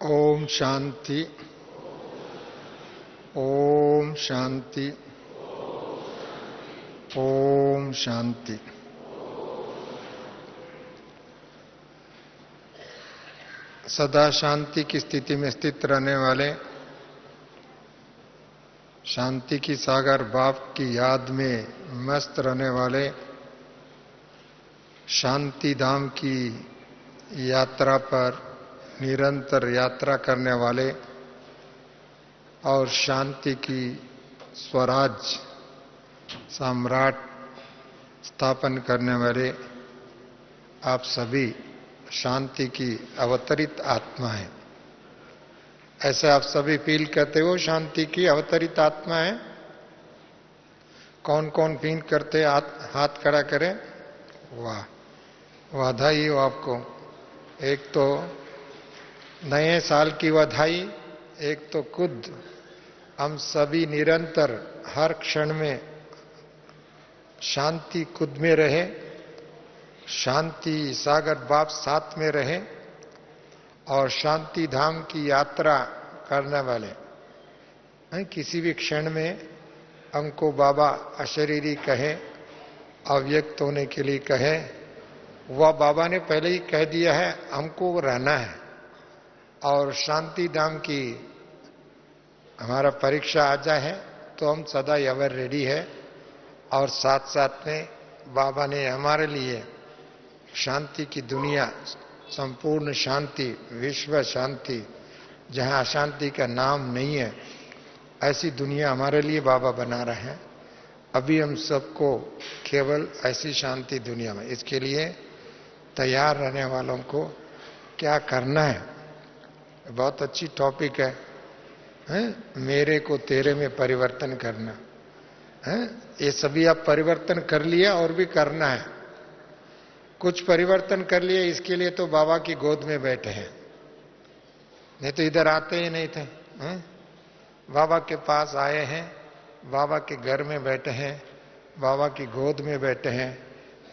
ओम शांति। ओम शांति। ओम शांति। सदा शांति की स्थिति में स्थित रहने वाले, शांति की सागर बाप की याद में मस्त रहने वाले, शांति धाम की यात्रा पर निरंतर यात्रा करने वाले और शांति की स्वराज सम्राट स्थापन करने वाले आप सभी शांति की अवतरित आत्मा है। ऐसे आप सभी फील करते हो शांति की अवतरित आत्मा है? कौन कौन फील करते? हाथ खड़ा करें। वाह, बधाई हो आपको। एक तो नए साल की बधाई, एक तो खुद हम सभी निरंतर हर क्षण में शांति खुद में रहे, शांति सागर बाप साथ में रहे और शांति धाम की यात्रा करने वाले किसी भी क्षण में हमको बाबा अशरीरी कहे, अव्यक्त होने के लिए कहे, वह बाबा ने पहले ही कह दिया है हमको रहना है। और शांति धाम की हमारा परीक्षा आ जाए तो हम सदा एवर रेडी है। और साथ साथ में बाबा ने हमारे लिए शांति की दुनिया, संपूर्ण शांति, विश्व शांति, जहां अशांति का नाम नहीं है, ऐसी दुनिया हमारे लिए बाबा बना रहे हैं। अभी हम सबको केवल ऐसी शांति दुनिया में, इसके लिए तैयार रहने वालों को क्या करना है। बहुत अच्छी टॉपिक है, मेरे को तेरे में परिवर्तन करना है। ये सभी आप परिवर्तन कर लिया और भी करना है। कुछ परिवर्तन कर लिए, इसके लिए तो बाबा की गोद में बैठे हैं, नहीं तो इधर आते ही नहीं थे। बाबा के पास आए हैं, बाबा के घर में बैठे हैं, बाबा की गोद में बैठे हैं।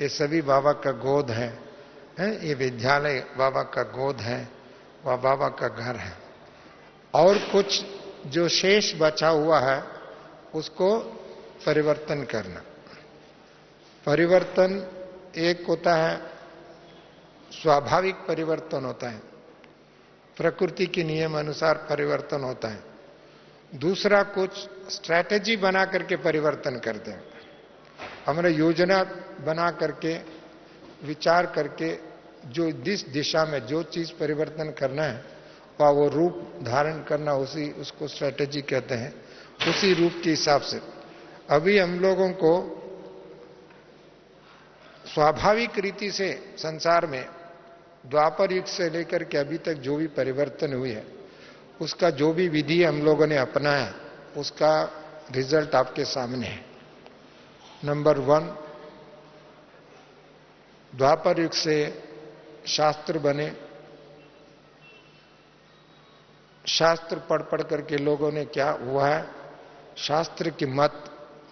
ये सभी बाबा का गोद है। ये विद्यालय बाबा का गोद है, वह बाबा का घर है। और कुछ जो शेष बचा हुआ है उसको परिवर्तन करना। परिवर्तन एक होता है स्वाभाविक परिवर्तन होता है, प्रकृति के नियम अनुसार परिवर्तन होता है। दूसरा कुछ स्ट्रैटेजी बना करके परिवर्तन करते हैं। हमने योजना बना करके, विचार करके, जो जिस दिशा में जो चीज परिवर्तन करना है वह वो रूप धारण करना, उसी उसको स्ट्रैटेजी कहते हैं। उसी रूप के हिसाब से अभी हम लोगों को स्वाभाविक रीति से संसार में द्वापर युग से लेकर के अभी तक जो भी परिवर्तन हुई है, उसका जो भी विधि हम लोगों ने अपनाया, उसका रिजल्ट आपके सामने है। नंबर 1, द्वापर युग से शास्त्र बने। शास्त्र पढ़ पढ़ करके लोगों ने क्या हुआ है, शास्त्र की मत,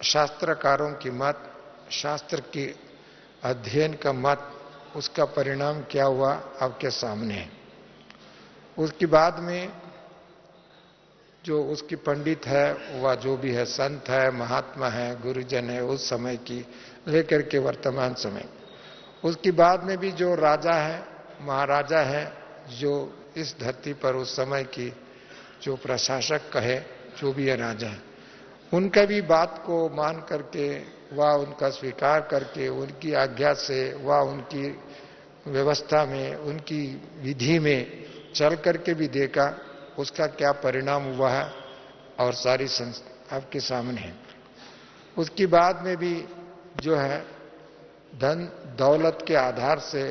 शास्त्रकारों की मत, शास्त्र की अध्ययन का मत, उसका परिणाम क्या हुआ आपके सामने है। उसके बाद में जो उसकी पंडित है, वह जो भी है, संत है, महात्मा है, गुरुजन है, उस समय की लेकर के वर्तमान समय, उसके बाद में भी जो राजा है, महाराजा है, जो इस धरती पर उस समय की जो प्रशासक कहे, जो भी है राजा है, उनका भी बात को मान करके, वह उनका स्वीकार करके, उनकी आज्ञा से, वह उनकी व्यवस्था में, उनकी विधि में चल करके भी देखा, उसका क्या परिणाम हुआ है और सारी आपके सामने है। उसके बाद में भी जो है धन दौलत के आधार से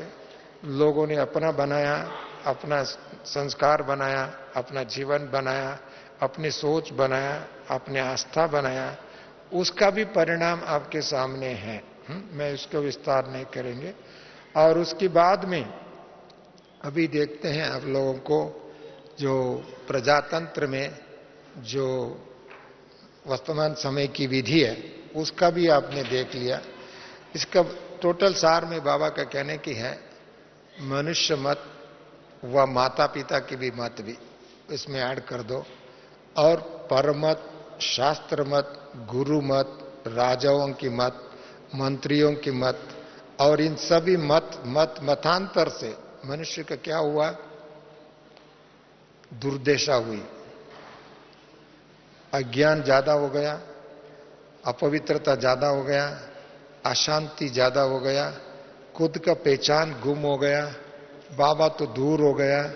लोगों ने अपना बनाया, अपना संस्कार बनाया, अपना जीवन बनाया, अपनी सोच बनाया, अपनी आस्था बनाया, उसका भी परिणाम आपके सामने है। मैं इसको विस्तार नहीं करेंगे। और उसके बाद में अभी देखते हैं आप लोगों को जो प्रजातंत्र में जो वर्तमान समय की विधि है, उसका भी आपने देख लिया। इसका टोटल सार में बाबा का कहने की है, मनुष्य मत व माता पिता की भी मत भी, इसमें ऐड कर दो। और परमत, शास्त्र मत, गुरु मत, राजाओं की मत, मंत्रियों की मत, और इन सभी मतांतर से मनुष्य का क्या हुआ? दुर्दशा हुई। अज्ञान ज्यादा हो गया, अपवित्रता ज्यादा हो गया, अशांति ज्यादा हो गया, खुद का पहचान गुम हो गया, बाबा तो दूर हो गया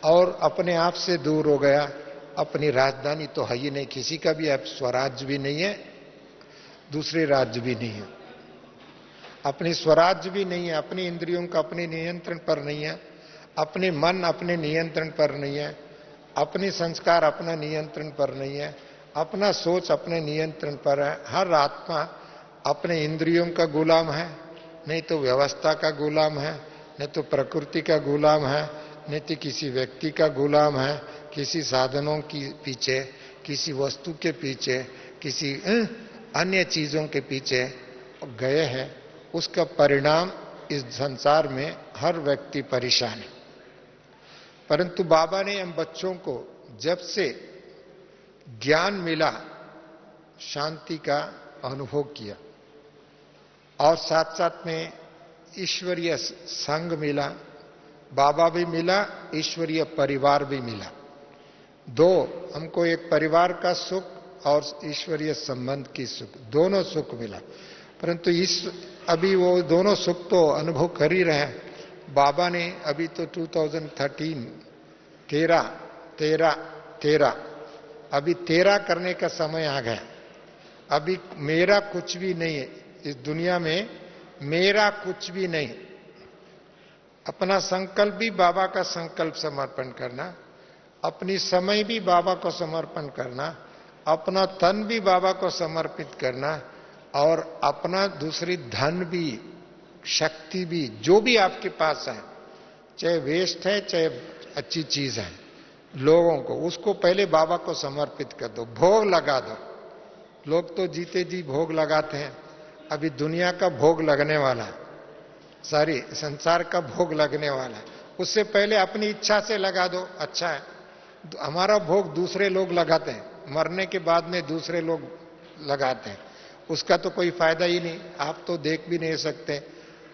और अपने आप से दूर हो गया। अपनी राजधानी तो है ही नहीं, किसी का भी अब स्वराज्य भी नहीं है, दूसरे राज्य भी नहीं है, अपनी स्वराज्य भी नहीं है, अपनी इंद्रियों का अपने नियंत्रण पर नहीं है, अपने मन अपने नियंत्रण पर नहीं है, अपने संस्कार अपना नियंत्रण पर नहीं है, अपना सोच अपने नियंत्रण पर है। हर आत्मा अपने इंद्रियों का गुलाम है, नहीं तो व्यवस्था का गुलाम है, नहीं तो प्रकृति का गुलाम है, नहीं तो किसी व्यक्ति का गुलाम है, किसी साधनों के पीछे, किसी वस्तु के पीछे, किसी अन्य चीजों के पीछे गए हैं। उसका परिणाम इस संसार में हर व्यक्ति परेशान है। परंतु बाबा ने हम बच्चों को जब से ज्ञान मिला, शांति का अनुभव किया और साथ साथ में ईश्वरीय संग मिला, बाबा भी मिला, ईश्वरीय परिवार भी मिला। दो, हमको एक परिवार का सुख और ईश्वरीय संबंध की सुख, दोनों सुख मिला। परंतु अभी वो दोनों सुख तो अनुभव कर ही रहे हैं। बाबा ने अभी तो 2013 अभी 13 करने का समय आ गया। अभी मेरा कुछ भी नहीं है इस दुनिया में, मेरा कुछ भी नहीं। अपना संकल्प भी बाबा का संकल्प समर्पण करना, अपनी समय भी बाबा को समर्पण करना, अपना तन भी बाबा को समर्पित करना और अपना दूसरी धन भी, शक्ति भी, जो भी आपके पास है, चाहे वेस्ट है चाहे अच्छी चीज है, लोगों को उसको पहले बाबा को समर्पित कर दो, भोग लगा दो। लोग तो जीते जी भोग लगाते हैं, अभी दुनिया का भोग लगने वाला, सारी संसार का भोग लगने वाला है। उससे पहले अपनी इच्छा से लगा दो, अच्छा है। हमारा भोग दूसरे लोग लगाते हैं, मरने के बाद में दूसरे लोग लगाते हैं, उसका तो कोई फायदा ही नहीं। आप तो देख भी नहीं सकते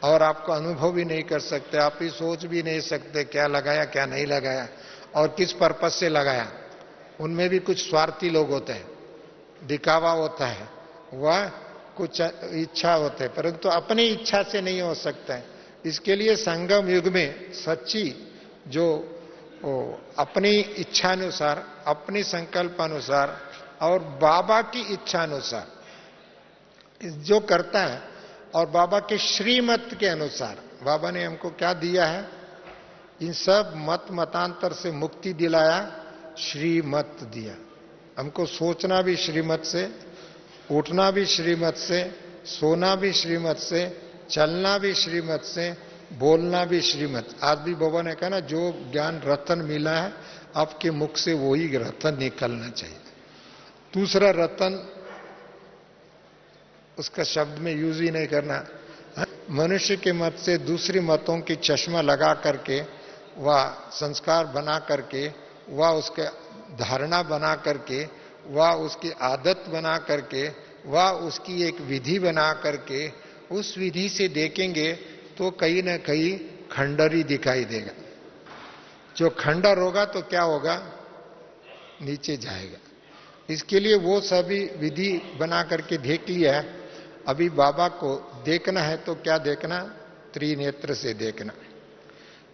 और आपको अनुभव भी नहीं कर सकते, आप ही सोच भी नहीं सकते क्या लगाया क्या नहीं लगाया और किस पर्पस से लगाया। उनमें भी कुछ स्वार्थी लोग होते हैं, दिखावा होता है, वह कुछ इच्छा होते हैं, परंतु अपनी इच्छा से नहीं हो सकता है। इसके लिए संगम युग में सच्ची जो अपनी इच्छानुसार, अपनी संकल्प अनुसार और बाबा की इच्छा अनुसार जो करता है और बाबा के श्रीमत के अनुसार, बाबा ने हमको क्या दिया है, इन सब मतांतर से मुक्ति दिलाया, श्रीमत दिया। हमको सोचना भी श्रीमत से, उठना भी श्रीमत से, सोना भी श्रीमत से, चलना भी श्रीमत से, बोलना भी श्रीमत। आज भी बाबा ने कहा ना, जो ज्ञान रतन मिला है आपके मुख से वही रतन निकलना चाहिए। दूसरा रतन उसका शब्द में यूज ही नहीं करना। मनुष्य के मत से दूसरी मतों की चश्मा लगा करके, वह संस्कार बना करके, वह उसके धारणा बना करके, वह उसकी आदत बना करके, वह उसकी एक विधि बना करके, उस विधि से देखेंगे तो कहीं ना कहीं खंडर ही दिखाई देगा। जो खंडर होगा तो क्या होगा, नीचे जाएगा। इसके लिए वो सभी विधि बना करके देख लिया है। अभी बाबा को देखना है तो क्या देखना, त्रिनेत्र से देखना।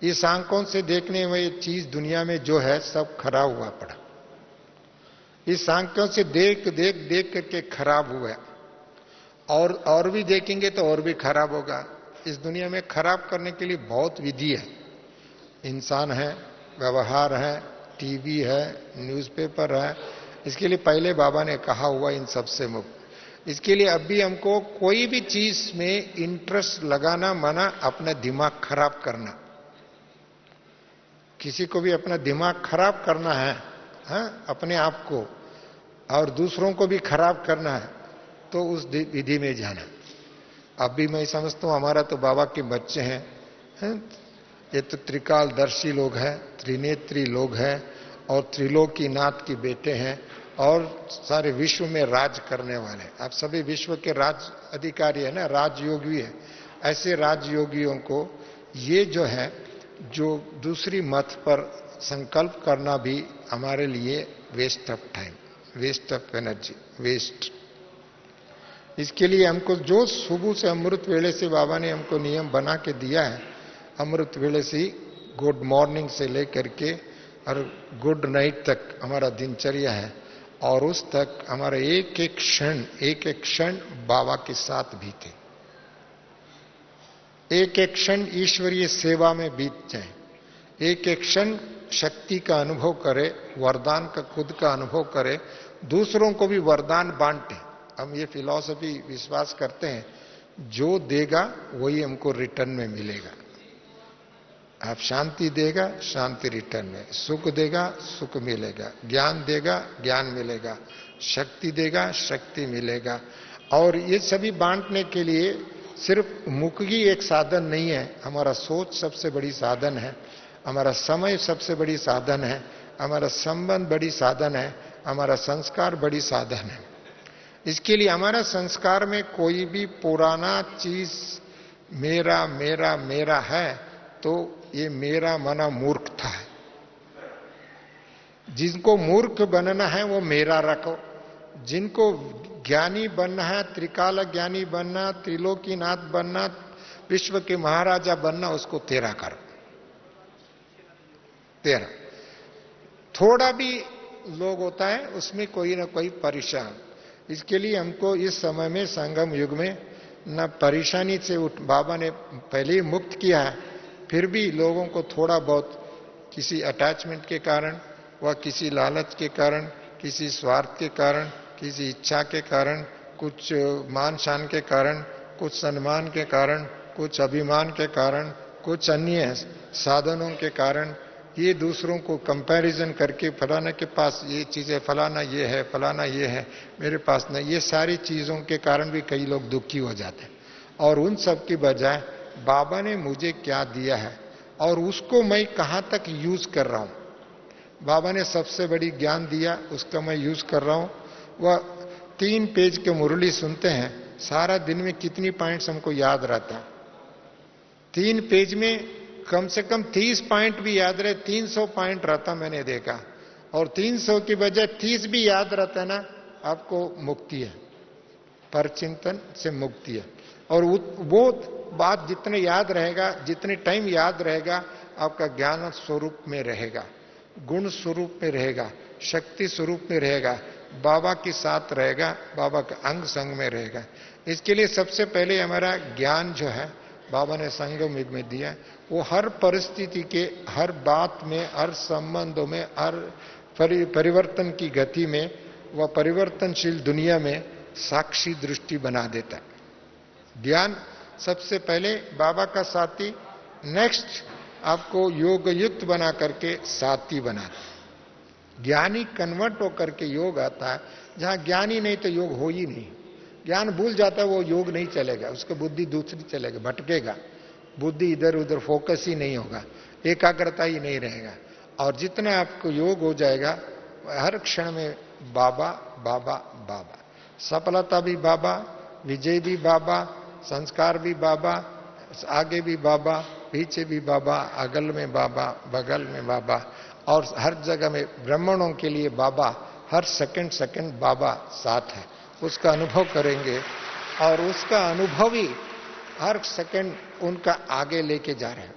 इस आंखों से देखने वाली चीज दुनिया में जो है सब खराब हुआ पड़ा। इस आंखों से देख देख देख करके खराब हुआ, और भी देखेंगे तो और भी खराब होगा। इस दुनिया में खराब करने के लिए बहुत विधि है। इंसान है, व्यवहार है, टीवी है, न्यूज़पेपर है। इसके लिए पहले बाबा ने कहा हुआ इन सबसे मुक्त। इसके लिए अभी हमको कोई भी चीज में इंटरेस्ट लगाना मना, अपना दिमाग खराब करना। किसी को भी अपना दिमाग खराब करना है, अपने आप को और दूसरों को भी खराब करना है तो उस विधि में जाना। अभी मैं समझता हूं हमारा तो बाबा के बच्चे हैं, ये तो त्रिकालदर्शी लोग हैं, त्रिनेत्री लोग हैं और त्रिलोकीनाथ के बेटे हैं और सारे विश्व में राज करने वाले। आप सभी विश्व के राज अधिकारी है ना, राजयोगी है। ऐसे राजयोगियों को ये जो है, जो दूसरी मत पर संकल्प करना भी हमारे लिए waste of time, waste of energy, waste. इसके लिए हमको जो सुबह से अमृत वेले से बाबा ने हमको नियम बना के दिया है, अमृत वेले से गुड मॉर्निंग से लेकर के और गुड नाइट तक हमारा दिनचर्या है, और उस तक हमारा एक एक क्षण बाबा के साथ बीते, एक एक क्षण ईश्वरीय सेवा में बीत जाए, एक एक क्षण शक्ति का अनुभव करे, वरदान का खुद का अनुभव करे, दूसरों को भी वरदान बांटे। हम ये फिलॉसफी विश्वास करते हैं, जो देगा वही हमको रिटर्न में मिलेगा। आप शांति देगा, शांति रिटर्न में, सुख देगा, सुख मिलेगा, ज्ञान देगा, ज्ञान मिलेगा, शक्ति देगा, शक्ति मिलेगा। और ये सभी बांटने के लिए सिर्फ मुख ही एक साधन नहीं है, हमारा सोच सबसे बड़ी साधन है, हमारा समय सबसे बड़ी साधन है, हमारा संबंध बड़ी साधन है, हमारा संस्कार बड़ी साधन है। इसके लिए हमारा संस्कार में कोई भी पुराना चीज मेरा मेरा मेरा है तो ये मेरा मना मूर्खता है। जिनको मूर्ख बनना है वो मेरा रखो, जिनको ज्ञानी बनना है, त्रिकाल ज्ञानी बनना, त्रिलोकीनाथ बनना, विश्व के महाराजा बनना, उसको तेरा करो, तेरा। थोड़ा भी लोग होता है उसमें कोई ना कोई परेशान। इसके लिए हमको इस समय में संगम युग में न परेशानी से बाबा ने पहले ही मुक्त किया है, फिर भी लोगों को थोड़ा बहुत किसी अटैचमेंट के कारण व किसी लालच के कारण, किसी स्वार्थ के कारण, किसी इच्छा के कारण, कुछ मान शान के कारण, कुछ सम्मान के कारण, कुछ अभिमान के कारण, कुछ अन्य साधनों के कारण, ये दूसरों को कंपैरिजन करके फलाना के पास ये चीजें, फलाना ये है, फलाना ये है, मेरे पास नहीं, ये सारी चीजों के कारण भी कई लोग दुखी हो जाते हैं। और उन सब की बजाय बाबा ने मुझे क्या दिया है और उसको मैं कहां तक यूज कर रहा हूं। बाबा ने सबसे बड़ी ज्ञान दिया, उसका मैं यूज कर रहा हूं। वह 3 पेज के मुरली सुनते हैं, सारा दिन में कितनी पॉइंट्स हमको याद रहता? 3 पेज में कम से कम 30 पॉइंट भी याद रहे, 300 पॉइंट रहता मैंने देखा। और 300 की बजाय 30 भी याद रहता है ना, आपको मुक्ति है, परचिंतन से मुक्ति है। और वो बात जितने याद रहेगा, जितने टाइम याद रहेगा, आपका ज्ञान स्वरूप में रहेगा, गुण स्वरूप में रहेगा, शक्ति स्वरूप में रहेगा, बाबा के साथ रहेगा, बाबा के अंग संग में रहेगा। इसके लिए सबसे पहले हमारा ज्ञान जो है बाबा ने संगम युग में दिया, वो हर परिस्थिति के, हर बात में, हर संबंधों में, हर परिवर्तन की गति में, वह परिवर्तनशील दुनिया में साक्षी दृष्टि बना देता है। ज्ञान सबसे पहले बाबा का साथी, नेक्स्ट आपको योग युक्त बना करके साथी बनाता है। ज्ञानी कन्वर्ट होकर के योग आता है, जहां ज्ञानी नहीं तो योग हो ही नहीं। ज्ञान भूल जाता है, वो योग नहीं चलेगा, उसकी बुद्धि दूसरी चलेगा, भटकेगा, बुद्धि इधर उधर फोकस ही नहीं होगा, एकाग्रता ही नहीं रहेगा। और जितना आपको योग हो जाएगा, हर क्षण में बाबा बाबा बाबा, सफलता भी बाबा, विजय भी बाबा, संस्कार भी बाबा, आगे भी बाबा, पीछे भी बाबा, अगल में बाबा, बगल में बाबा, और हर जगह में ब्राह्मणों के लिए बाबा, हर सेकंड सेकंड बाबा साथ है। उसका अनुभव करेंगे और उसका अनुभव ही हर सेकंड उनका आगे लेके जा रहे हैं,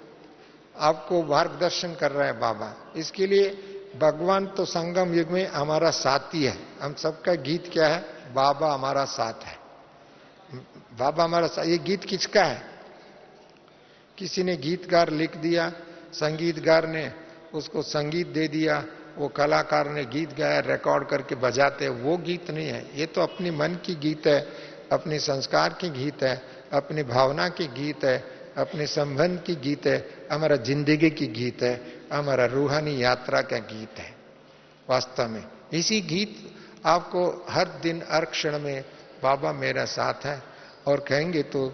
आपको मार्गदर्शन कर रहा है बाबा। इसके लिए भगवान तो संगम युग में हमारा साथी है। हम सबका गीत क्या है? बाबा हमारा साथ है, बाबा हमारा साथ। ये गीत किसका है? किसी ने गीतकार लिख दिया, संगीतकार ने उसको संगीत दे दिया, वो कलाकार ने गीत गाया, रिकॉर्ड करके बजाते, वो गीत नहीं है। ये तो अपनी मन की गीत है, अपने संस्कार की गीत है, अपनी भावना की गीत है, अपने संबंध की गीत है, हमारा जिंदगी की गीत है, हमारा रूहानी यात्रा का गीत है। वास्तव में इसी गीत आपको हर दिन हर क्षण में बाबा मेरा साथ है। और कहेंगे तो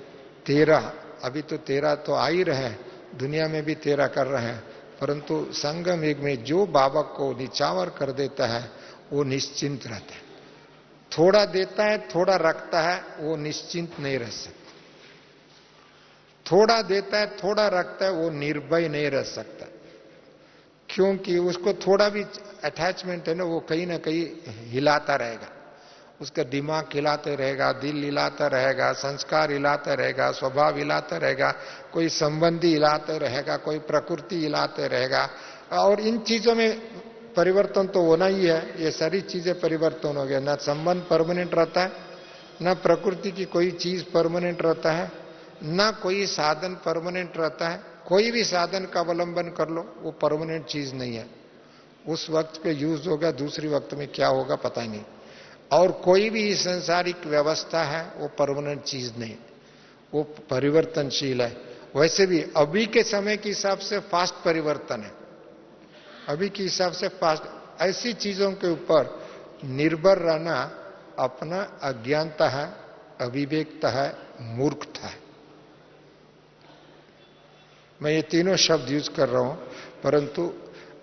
तेरा, अभी तो तेरा तो आ ही रहे हैं, दुनिया में भी तेरा कर रहे हैं, परंतु संगम युग में जो बाबा को निचावर कर देता है वो निश्चिंत रहता है। थोड़ा देता है, थोड़ा रखता है, वो निश्चिंत नहीं रह सकता। थोड़ा देता है, थोड़ा रखता है, वो निर्भय नहीं रह सकता, क्योंकि उसको थोड़ा भी अटैचमेंट है ना, वो कहीं ना कहीं हिलाता रहेगा। उसका दिमाग हिलाते रहेगा, दिल हिलाता रहेगा, संस्कार हिलाता रहेगा, स्वभाव हिलाता रहेगा, कोई संबंधी हिलाते रहेगा, कोई प्रकृति हिलाते रहेगा। और इन चीजों में परिवर्तन तो होना ही है। ये सारी चीजें परिवर्तन हो गया। ना संबंध परमानेंट रहता है, ना प्रकृति की कोई चीज परमानेंट रहता है, ना कोई साधन परमानेंट रहता है। कोई भी साधन का अवलंबन कर लो, वो परमानेंट चीज नहीं है। उस वक्त पे यूज होगा, दूसरी वक्त में क्या होगा पता नहीं। और कोई भी संसारिक व्यवस्था है वो परमानेंट चीज नहीं, वो परिवर्तनशील है। वैसे भी अभी के समय के हिसाब से फास्ट परिवर्तन है, अभी के हिसाब से फास्ट। ऐसी चीजों के ऊपर निर्भर रहना अपना अज्ञानता है, अविवेकता है, मूर्खता है। मैं ये तीनों शब्द यूज कर रहा हूं, परंतु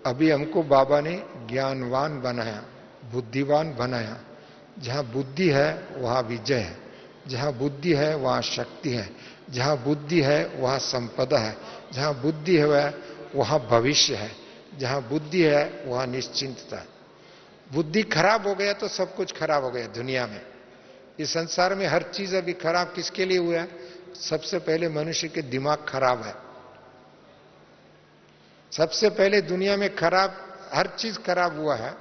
अभी हमको बाबा ने ज्ञानवान बनाया, बुद्धिवान बनाया। जहां बुद्धि है वहां विजय है, जहां बुद्धि है वहां शक्ति है, जहां बुद्धि है वहां संपदा है, जहां बुद्धि है वहां भविष्य है, जहां बुद्धि है वहां निश्चिंतता है। बुद्धि खराब हो गया तो सब कुछ खराब हो गया दुनिया में। इस संसार में हर चीज अभी खराब किसके लिए हुआ है? सबसे पहले मनुष्य के दिमाग खराब है। सबसे पहले दुनिया में खराब हर चीज खराब हुआ है,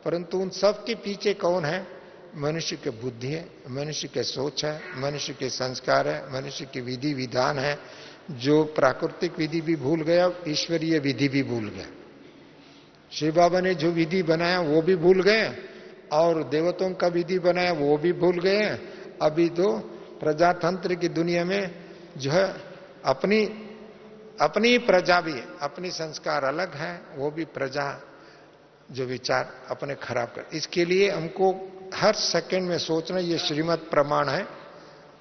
परंतु उन सब के पीछे कौन है? मनुष्य के बुद्धि है, मनुष्य के सोच है, मनुष्य के संस्कार है, मनुष्य के विधि विधान है। जो प्राकृतिक विधि भी भूल गया, ईश्वरीय विधि भी भूल गया। शिव बाबा ने जो विधि बनाया वो भी भूल गए, और देवताओं का विधि बनाया वो भी भूल गए। अभी तो प्रजातंत्र की दुनिया में जो है अपनी प्रजा भी, अपनी संस्कार अलग है, वो भी प्रजा जो विचार अपने खराब कर। इसके लिए हमको हर सेकंड में सोचना, ये श्रीमत प्रमाण है,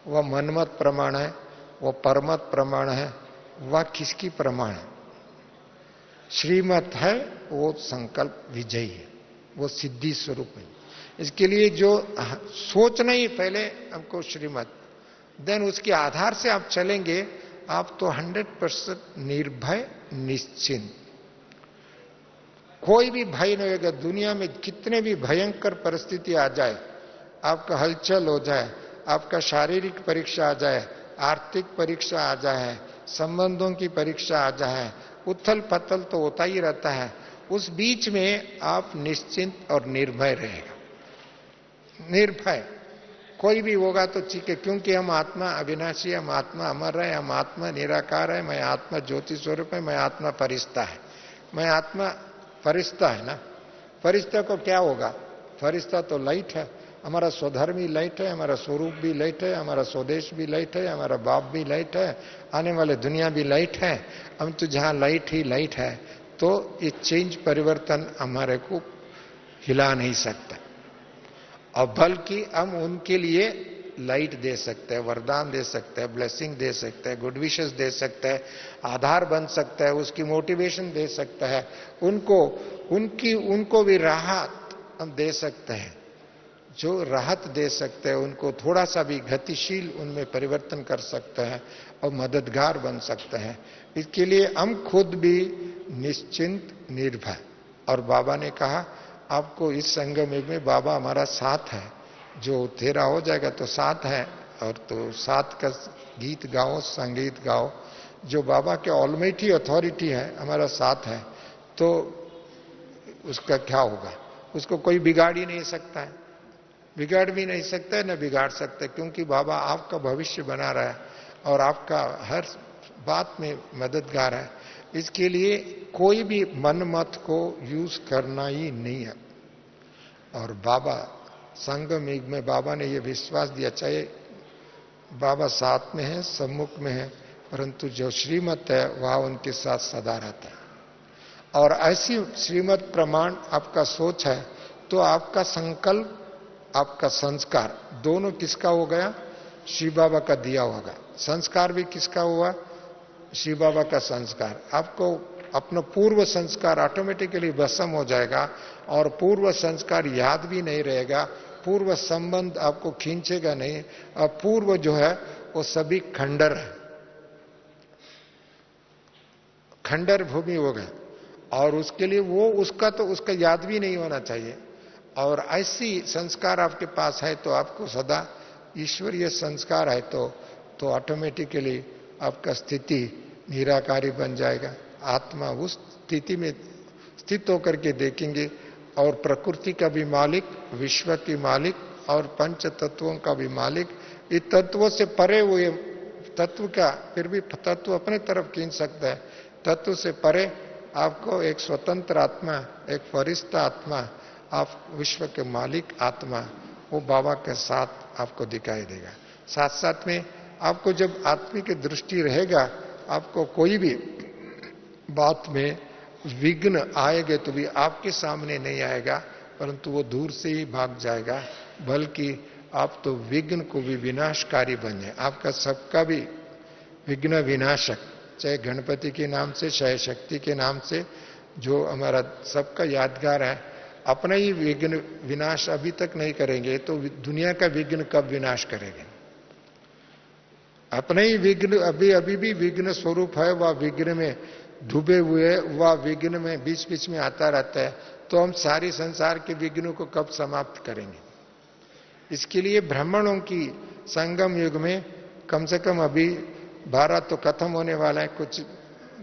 वह मनमत प्रमाण है, वह परमत प्रमाण है, वह किसकी प्रमाण है? श्रीमत है वो संकल्प विजयी है, वो सिद्धि स्वरूप है। इसके लिए जो सोचना ही पहले हमको श्रीमत, देन उसके आधार से आप चलेंगे, आप तो 100% निर्भय निश्चिंत। कोई भी भय नहीं होगा दुनिया में। कितने भी भयंकर परिस्थिति आ जाए, आपका हलचल हो जाए, आपका शारीरिक परीक्षा आ जाए, आर्थिक परीक्षा आ जाए, संबंधों की परीक्षा आ जाए, उथल पथल तो होता ही रहता है। उस बीच में आप निश्चिंत और निर्भय रहेगा। निर्भय कोई भी होगा तो ठीक है, क्योंकि हम आत्मा अविनाशी, हम आत्मा अमर है, हम आत्मा निराकार है, मैं आत्मा ज्योति स्वरूप है, मैं आत्मा फरिश्ता है। मैं आत्मा फरिश्ता है ना। फरिश्ता को क्या होगा? फरिश्ता तो लाइट है, हमारा स्वधर्मी लाइट है, हमारा स्वरूप भी लाइट है, हमारा स्वदेश भी लाइट है, हमारा बाप भी लाइट है, आने वाले दुनिया भी लाइट है। हम तो जहां लाइट ही लाइट है, तो ये चेंज परिवर्तन हमारे को हिला नहीं सकता। और बल्कि हम उनके लिए लाइट दे सकते हैं, वरदान दे सकते हैं, ब्लेसिंग दे सकते हैं, गुड विशेस दे सकते हैं, आधार बन सकता है, उसकी मोटिवेशन दे सकता है, उनको भी राहत हम दे सकते हैं। जो राहत दे सकते हैं, उनको थोड़ा सा भी गतिशील उनमें परिवर्तन कर सकते हैं और मददगार बन सकते हैं। इसके लिए हम खुद भी निश्चिंत निर्भय। और बाबा ने कहा आपको इस संगम युग में बाबा हमारा साथ है। जो तेरा हो जाएगा तो साथ है, और तो साथ का गीत गाओ, संगीत गाओ। जो बाबा के ऑलमाइटी अथॉरिटी है, हमारा साथ है, तो उसका क्या होगा? उसको कोई बिगाड़ ही नहीं सकता है, बिगाड़ भी नहीं सकता है, न बिगाड़ सकता है, क्योंकि बाबा आपका भविष्य बना रहा है और आपका हर बात में मददगार है। इसके लिए कोई भी मन मत को यूज करना ही नहीं है। और बाबा संगम युग में बाबा ने यह विश्वास दिया, चाहे बाबा साथ में है, सम्मुख में है, परंतु जो श्रीमत है वह उनके साथ सदा रहता है। और ऐसी श्रीमत प्रमाण आपका सोच है तो आपका संकल्प, आपका संस्कार दोनों किसका हो गया? शिव बाबा का दिया होगा। संस्कार भी किसका हुआ? शिव बाबा का संस्कार। आपको अपना पूर्व संस्कार ऑटोमेटिकली भस्म हो जाएगा और पूर्व संस्कार याद भी नहीं रहेगा, पूर्व संबंध आपको खींचेगा नहीं, और पूर्व जो है वो सभी खंडर है, खंडर भूमि हो गए, और उसके लिए वो उसका याद भी नहीं होना चाहिए। और ऐसी संस्कार आपके पास है तो आपको सदा ईश्वरीय संस्कार है तो ऑटोमेटिकली आपका स्थिति निराकारी बन जाएगा। आत्मा उस स्थिति में स्थित होकर के देखेंगे और प्रकृति का भी मालिक, विश्व की मालिक और पंच तत्वों का भी मालिक, इस तत्वों से परे हुए तत्व का फिर भी तत्व अपने तरफ खींच सकता है, तत्व से परे आपको एक स्वतंत्र आत्मा, एक फरिश्ता आत्मा, आप विश्व के मालिक आत्मा, वो बाबा के साथ आपको दिखाई देगा। साथ साथ में आपको जब आत्मिक दृष्टि रहेगा, आपको कोई भी बात में विघ्न आएगा तो भी आपके सामने नहीं आएगा, परंतु वो दूर से ही भाग जाएगा, बल्कि आप तो विघ्न को भी विनाशकारी बन जाए। आपका सबका भी विघ्न विनाशक, चाहे गणपति के नाम से, चाहे शक्ति के नाम से, जो हमारा सबका यादगार है, अपना ही विघ्न विनाश अभी तक नहीं करेंगे तो दुनिया का विघ्न कब विनाश करेंगे? अपने ही विघ्न अभी भी विघ्न स्वरूप है, वह विघ्न में डूबे हुए, वह विघ्न में बीच बीच में आता रहता है, तो हम सारी संसार के विघ्नों को कब समाप्त करेंगे? इसके लिए ब्राह्मणों की संगम युग में कम से कम अभी 12 तो खत्म होने वाला है, कुछ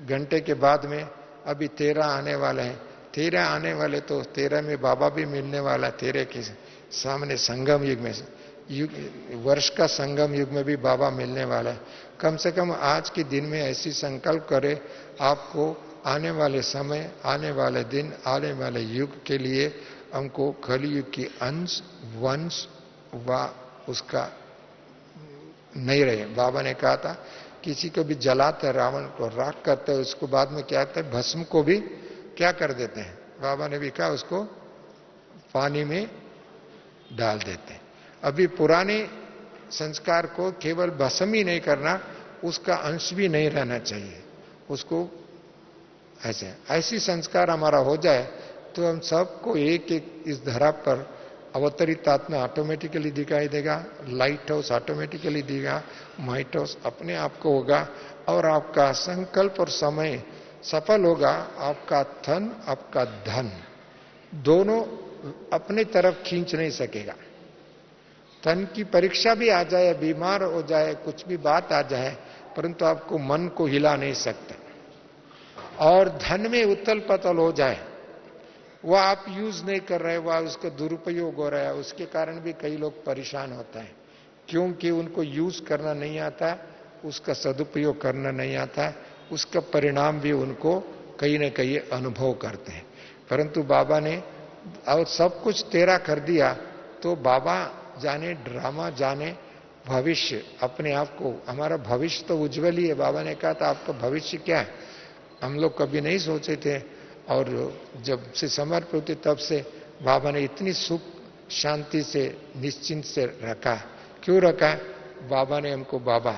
घंटे के बाद में अभी 13 आने वाले हैं। 13 आने वाले तो 13 में बाबा भी मिलने वाला है, 13 के सामने संगम युग में, वर्ष का संगम युग में भी बाबा मिलने वाला है। कम से कम आज के दिन में ऐसी संकल्प करें, आपको आने वाले समय, आने वाले दिन, आने वाले युग के लिए हमको कलियुग की अंश वंश व उसका नहीं रहे। बाबा ने कहा था किसी को भी जलाते, रावण को राख करते, उसको बाद में क्या करते, भस्म को भी क्या कर देते हैं? बाबा ने भी कहा उसको पानी में डाल देते हैं। अभी पुराने संस्कार को केवल भस्म ही नहीं करना, उसका अंश भी नहीं रहना चाहिए, उसको ऐसी संस्कार हमारा हो जाए तो हम सबको एक एक इस धरा पर अवतरित आत्मा ऑटोमेटिकली दिखाई देगा, लाइट हाउस ऑटोमेटिकली दिखेगा, माइट हाउस अपने आप को होगा, और आपका संकल्प और समय सफल होगा। आपका धन, आपका धन दोनों अपने तरफ खींच नहीं सकेगा। धन की परीक्षा भी आ जाए, बीमार हो जाए, कुछ भी बात आ जाए, परंतु आपको मन को हिला नहीं सकते। और धन में उथल पतल हो जाए, वह आप यूज नहीं कर रहे, वह उसका दुरुपयोग हो रहा है, उसके कारण भी कई लोग परेशान होता है, क्योंकि उनको यूज करना नहीं आता, उसका सदुपयोग करना नहीं आता, उसका परिणाम भी उनको कहीं न कहीं अनुभव करते हैं। परंतु बाबा ने और सब कुछ तेरा कर दिया, तो बाबा जाने ड्रामा, जाने भविष्य, अपने आप को, हमारा भविष्य तो उज्जवल ही है। बाबा ने कहा था आपका भविष्य क्या है, हम लोग कभी नहीं सोचे थे, और जब से समर्पित होते तब से बाबा ने इतनी सुख शांति से निश्चिंत से रखा। क्यों रखा? बाबा ने हमको, बाबा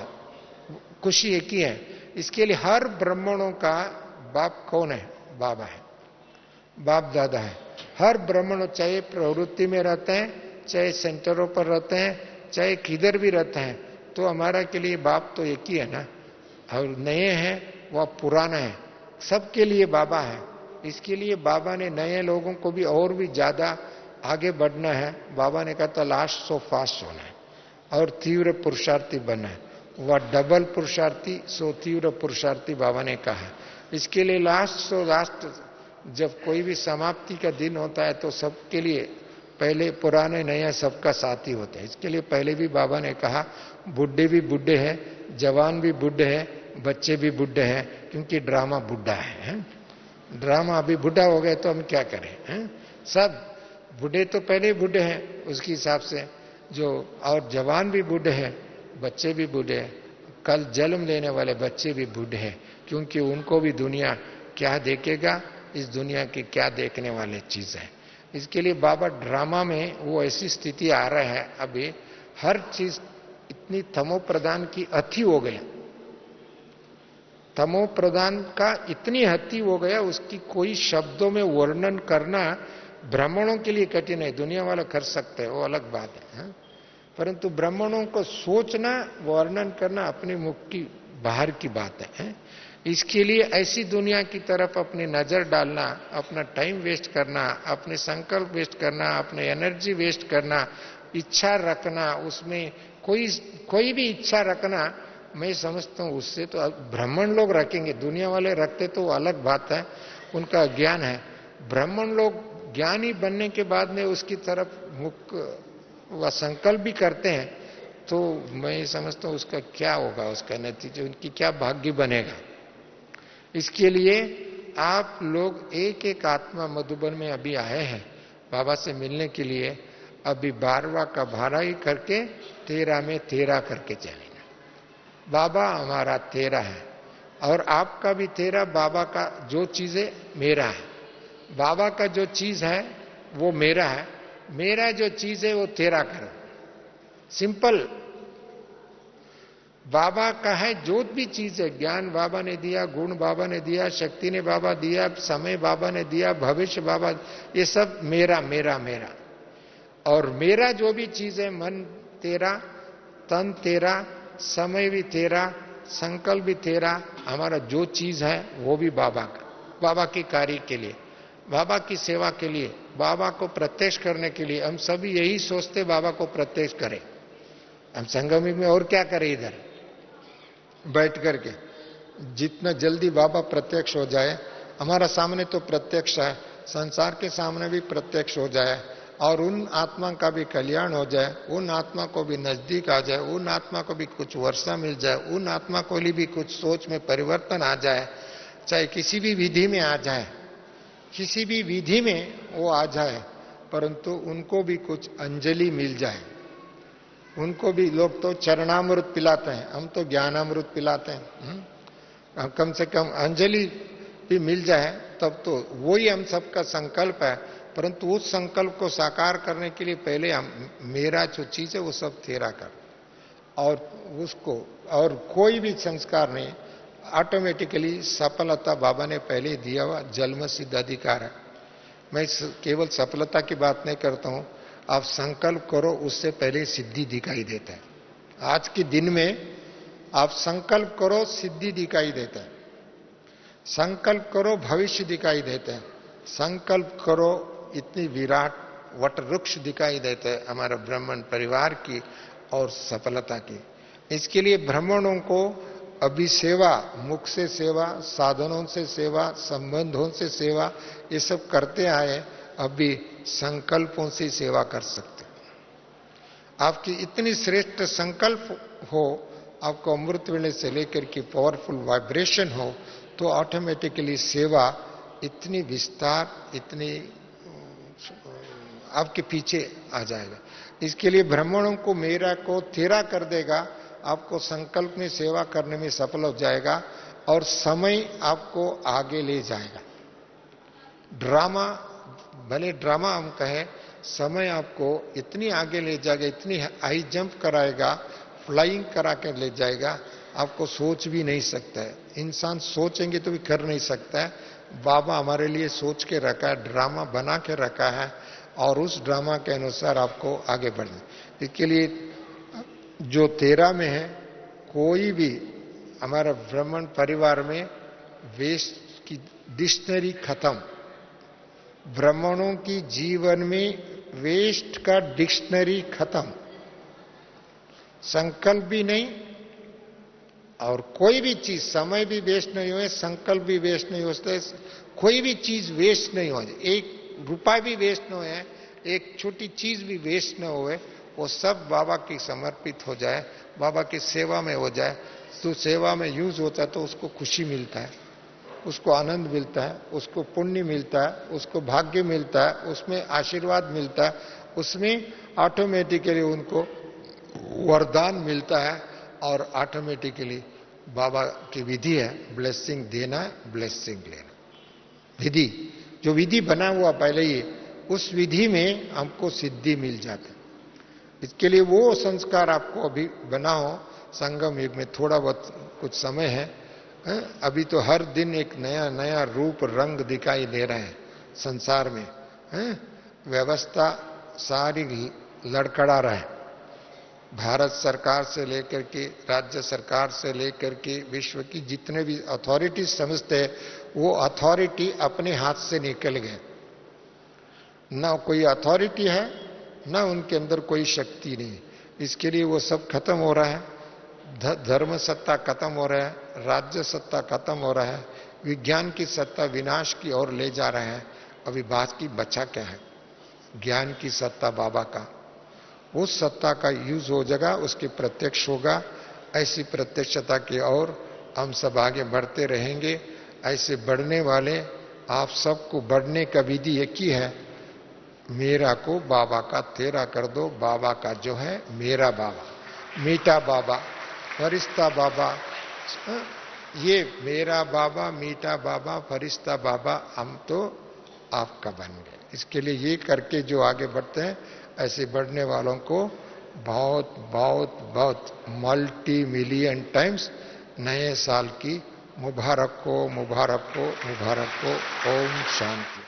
खुशी एक ही है, इसके लिए हर ब्राह्मणों का बाप कौन है? बाबा है, बाप दादा है। हर ब्राह्मण चाहे प्रवृत्ति में रहते हैं, चाहे सेंटरों पर रहते हैं, चाहे किधर भी रहते हैं, तो हमारा के लिए बाप तो एक ही है ना। और नए हैं वह पुराना है, सबके लिए बाबा है। इसके लिए बाबा ने नए लोगों को भी और भी ज्यादा आगे बढ़ना है। बाबा ने कहा था लास्ट सो फास्ट होना है और तीव्र पुरुषार्थी बनना है। वह डबल पुरुषार्थी सो तीव्र पुरुषार्थी बाबा ने कहा। इसके लिए लास्ट सो लास्ट, जब कोई भी समाप्ति का दिन होता है तो सबके लिए पहले पुराने नए सबका साथी होता है। इसके लिए पहले भी बाबा ने कहा बुढ़े भी बुढ़े हैं, जवान भी बुढ़े हैं, बच्चे भी बुढ़े हैं, क्योंकि ड्रामा बुढ़ा है। ड्रामा अभी बुढ़ा हो गए तो हम क्या करें हैं? सब बूढ़े तो पहले बूढ़े हैं उसके हिसाब से, जो और जवान भी बूढ़े हैं, बच्चे भी बूढ़े हैं, कल जन्म लेने वाले बच्चे भी बूढ़े हैं, क्योंकि उनको भी दुनिया क्या देखेगा, इस दुनिया की क्या देखने वाली चीज है। इसके लिए बाबा ड्रामा में वो ऐसी स्थिति आ रहा है, अभी हर चीज इतनी तमो प्रदान की अति हो गई, तमो प्रधान का इतनी हत्ती हो गया, उसकी कोई शब्दों में वर्णन करना ब्राह्मणों के लिए कठिन है। दुनिया वाले कर सकते हैं, वो अलग बात है, परंतु ब्राह्मणों को सोचना, वर्णन करना अपने मुख की बाहर की बात है। इसके लिए ऐसी दुनिया की तरफ अपनी नजर डालना, अपना टाइम वेस्ट करना, अपने संकल्प वेस्ट करना, अपने एनर्जी वेस्ट करना, इच्छा रखना, उसमें कोई भी इच्छा रखना, मैं समझता हूं उससे तो ब्राह्मण लोग रखेंगे, दुनिया वाले रखते तो अलग बात है, उनका ज्ञान है। ब्राह्मण लोग ज्ञानी बनने के बाद में उसकी तरफ मुख व संकल्प भी करते हैं, तो मैं समझता हूं उसका क्या होगा, उसका नतीजा, उनकी क्या भाग्य बनेगा। इसके लिए आप लोग एक एक आत्मा मधुबन में अभी आए हैं बाबा से मिलने के लिए, अभी 12वां का 12 ही करके 13 में 13 करके चलेंगे। बाबा हमारा 13 है और आपका भी 13। बाबा का जो चीज है मेरा है, बाबा का जो चीज है वो मेरा है, मेरा जो चीज है वो 13 करो। सिंपल। बाबा का है जो भी चीज है, ज्ञान बाबा ने दिया, गुण बाबा ने दिया, शक्ति ने बाबा दिया, समय बाबा ने दिया, भविष्य बाबा, ये सब मेरा मेरा मेरा। और मेरा जो भी चीज है, मन तेरा, तन तेरा, समय भी तेरा, संकल्प भी तेरा, हमारा जो चीज है वो भी बाबा का, बाबा के कार्य के लिए, बाबा की सेवा के लिए, बाबा को प्रत्यक्ष करने के लिए। हम सभी यही सोचते बाबा को प्रत्यक्ष करें। हम संगम में और क्या करें, इधर बैठ करके जितना जल्दी बाबा प्रत्यक्ष हो जाए, हमारा सामने तो प्रत्यक्ष है, संसार के सामने भी प्रत्यक्ष हो जाए और उन आत्मा का भी कल्याण हो जाए, उन आत्मा को भी नजदीक आ जाए, उन आत्मा को भी कुछ वर्षा मिल जाए, उन आत्मा को भी कुछ सोच में परिवर्तन आ जाए, चाहे किसी भी विधि में आ जाए, किसी भी विधि में वो आ जाए, परंतु उनको भी कुछ अंजलि मिल जाए। उनको भी, लोग तो चरणामृत पिलाते हैं, हम तो ज्ञानामृत पिलाते हैं। कम से कम अंजलि भी मिल जाए तब तो वही हम सबका संकल्प है। परंतु उस संकल्प को साकार करने के लिए पहले हम, मेरा जो चीज है वो सब तेरा कर, और उसको, और कोई भी संस्कार नहीं, ऑटोमेटिकली सफलता बाबा ने पहले दिया हुआ जन्म सिद्ध अधिकार है। मैं केवल सफलता की बात नहीं करता हूं, आप संकल्प करो, उससे पहले सिद्धि दिखाई देता है। आज के दिन में आप संकल्प करो, सिद्धि दिखाई देता है। संकल्प करो, भविष्य दिखाई देता है। संकल्प करो, इतनी विराट वट वृक्ष दिखाई देते हैं हमारे ब्राह्मण परिवार की और सफलता की। इसके लिए ब्राह्मणों को अभी सेवा, मुख से सेवा, साधनों से सेवा, संबंधों से सेवा, ये सब करते आए, अभी संकल्पों से सेवा कर सकते। आपकी इतनी श्रेष्ठ संकल्प हो, आपको अमृत वेले से लेकर के पावरफुल वाइब्रेशन हो, तो ऑटोमेटिकली सेवा इतनी विस्तार, इतनी आपके पीछे आ जाएगा। इसके लिए ब्राह्मणों को मेरा को तेरा कर देगा, आपको संकल्प में सेवा करने में सफल हो जाएगा और समय आपको आगे ले जाएगा। ड्रामा, भले ड्रामा हम कहें, समय आपको इतनी आगे ले जाएगा, इतनी हाई जंप कराएगा, फ्लाइंग करा के ले जाएगा, आपको सोच भी नहीं सकता है। इंसान सोचेंगे तो भी कर नहीं सकता है। बाबा हमारे लिए सोच के रखा है, ड्रामा बना के रखा है, और उस ड्रामा के अनुसार आपको आगे बढ़ना। इसके लिए जो 13 में है, कोई भी हमारा ब्राह्मण परिवार में वेस्ट की डिक्शनरी खत्म। ब्राह्मणों की जीवन में वेस्ट का डिक्शनरी खत्म। संकल्प भी नहीं और कोई भी चीज, समय भी वेस्ट नहीं हुए, संकल्प भी वेस्ट नहीं होते, कोई भी चीज वेस्ट नहीं हो, एक रुपया भी वेस्ट न हुए, एक छोटी चीज भी वेस्ट न हुए, वो सब बाबा की समर्पित हो जाए, बाबा की सेवा में हो जाए। तो सेवा में यूज होता है तो उसको खुशी मिलता है, उसको आनंद मिलता है, उसको पुण्य मिलता है, उसको भाग्य मिलता है, उसमें आशीर्वाद मिलता है, उसमें ऑटोमेटिकली उनको वरदान मिलता है और ऑटोमेटिकली बाबा की विधि है, ब्लेसिंग देना, ब्लेसिंग लेना। विधि, जो विधि बना हुआ पहले ही, उस विधि में हमको सिद्धि मिल जाती है। इसके लिए वो संस्कार आपको अभी बनाओ। संगम युग में थोड़ा बहुत कुछ समय है, अभी तो हर दिन एक नया नया रूप रंग दिखाई दे रहे हैं संसार में। व्यवस्था सारी लड़खड़ा रहा है। भारत सरकार से लेकर के, राज्य सरकार से लेकर के, विश्व की जितने भी अथॉरिटी समझते हैं, वो अथॉरिटी अपने हाथ से निकल गए। ना कोई अथॉरिटी है, ना उनके अंदर कोई शक्ति नहीं। इसके लिए वो सब खत्म हो रहा है। धर्म सत्ता खत्म हो रहा है, राज्य सत्ता खत्म हो रहा है, विज्ञान की सत्ता विनाश की ओर ले जा रहे हैं। अभी बात की बचा क्या है? ज्ञान की सत्ता बाबा का, उस सत्ता का यूज हो जाएगा, उसकी प्रत्यक्ष होगा। ऐसी प्रत्यक्षता की ओर हम सब आगे बढ़ते रहेंगे। ऐसे बढ़ने वाले आप सबको बढ़ने का विधि एक ही है, मेरा को बाबा का तेरा कर दो। बाबा का जो है मेरा बाबा, मीठा बाबा, फरिश्ता बाबा, ये मेरा बाबा, मीठा बाबा, फरिश्ता बाबा, हम तो आपका बन गए। इसके लिए ये करके जो आगे बढ़ते हैं, ऐसे बढ़ने वालों को बहुत बहुत बहुत मल्टी मिलियन टाइम्स नए साल की मुबारक हो, मुबारक हो, मुबारक हो। ओम शांति।